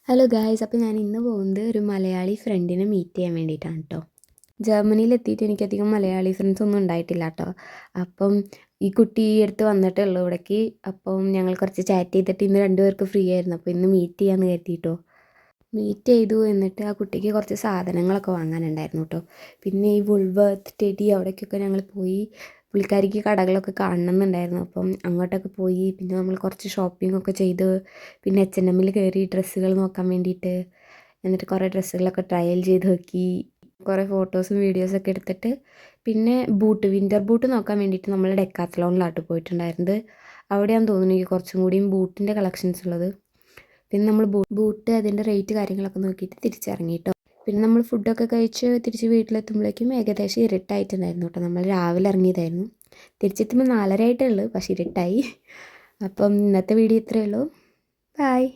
Hello guys, അപ്പോൾ ഞാൻ ഇന്ന് പോകുന്നത് ഒരു മലയാളി ഫ്രണ്ടിനെ മീറ്റ് ചെയ്യാൻ വേണ്ടിയിട്ടാണ് കേട്ടോ. ജർമ്മനിയിലെത്തിയിട്ട് എനിക്കധികം മലയാളി ഫ്രണ്ട്സ് ഒന്നും ഉണ്ടായിട്ടില്ല കേട്ടോ. അപ്പം ഈ കുട്ടി ഈ അടുത്ത് വന്നിട്ടേ ഉള്ളൂ ഇവിടേക്ക്. അപ്പം ഞങ്ങൾ കുറച്ച് ചാറ്റ് ചെയ്തിട്ട് ഇന്ന് രണ്ടുപേർക്ക് ഫ്രീ ആയിരുന്നു. അപ്പോൾ ഇന്ന് മീറ്റ് ചെയ്യാമെന്ന് കരുതിയിട്ടോ. മീറ്റ് ചെയ്തു. എന്നിട്ട് ആ കുട്ടിക്ക് കുറച്ച് സാധനങ്ങളൊക്കെ വാങ്ങാനുണ്ടായിരുന്നു കേട്ടോ. പിന്നെ ഈ വുൾവർത്ത്, ടെഡി അവിടേക്കൊക്കെ ഞങ്ങൾ പോയി. പുള്ളിക്കാരിക്ക് കടകളൊക്കെ കാണണമെന്നുണ്ടായിരുന്നു. അപ്പം അങ്ങോട്ടൊക്കെ പോയി. പിന്നെ നമ്മൾ കുറച്ച് ഷോപ്പിംഗ് ഒക്കെ ചെയ്ത് പിന്നെ H&Mൽ കയറി ഡ്രസ്സുകൾ നോക്കാൻ വേണ്ടിയിട്ട്. എന്നിട്ട് കുറേ ഡ്രസ്സുകളൊക്കെ ട്രയൽ ചെയ്ത് നോക്കി. കുറേ ഫോട്ടോസും വീഡിയോസൊക്കെ എടുത്തിട്ട് പിന്നെ വിൻ്റർ ബൂട്ട് നോക്കാൻ വേണ്ടിയിട്ട് നമ്മൾ ഡെക്കാത്തലോണിലാട്ട് പോയിട്ടുണ്ടായിരുന്നത്. അവിടെയാണെന്ന് തോന്നുന്നു എനിക്ക് കുറച്ചും കൂടിയും ബൂട്ടിൻ്റെ കളക്ഷൻസ് ഉള്ളത്. പിന്നെ നമ്മൾ ബൂട്ട് അതിൻ്റെ റേറ്റ് കാര്യങ്ങളൊക്കെ നോക്കിയിട്ട് തിരിച്ചിറങ്ങി കേട്ടോ. പിന്നെ നമ്മൾ ഫുഡൊക്കെ കഴിച്ച് തിരിച്ച് വീട്ടിലെത്തുമ്പോഴേക്കും ഏകദേശം ഇരുട്ടായിട്ടുണ്ടായിരുന്നു കേട്ടോ. നമ്മൾ രാവിലെ ഇറങ്ങിയതായിരുന്നു. തിരിച്ചെത്തുമ്പോൾ 4:30 ആയിട്ടേ ഉള്ളൂ, പക്ഷേ ഇരുട്ടായി. അപ്പം ഇന്നത്തെ വീഡിയോ ഇത്രയേ ഉള്ളൂ. ബായ്.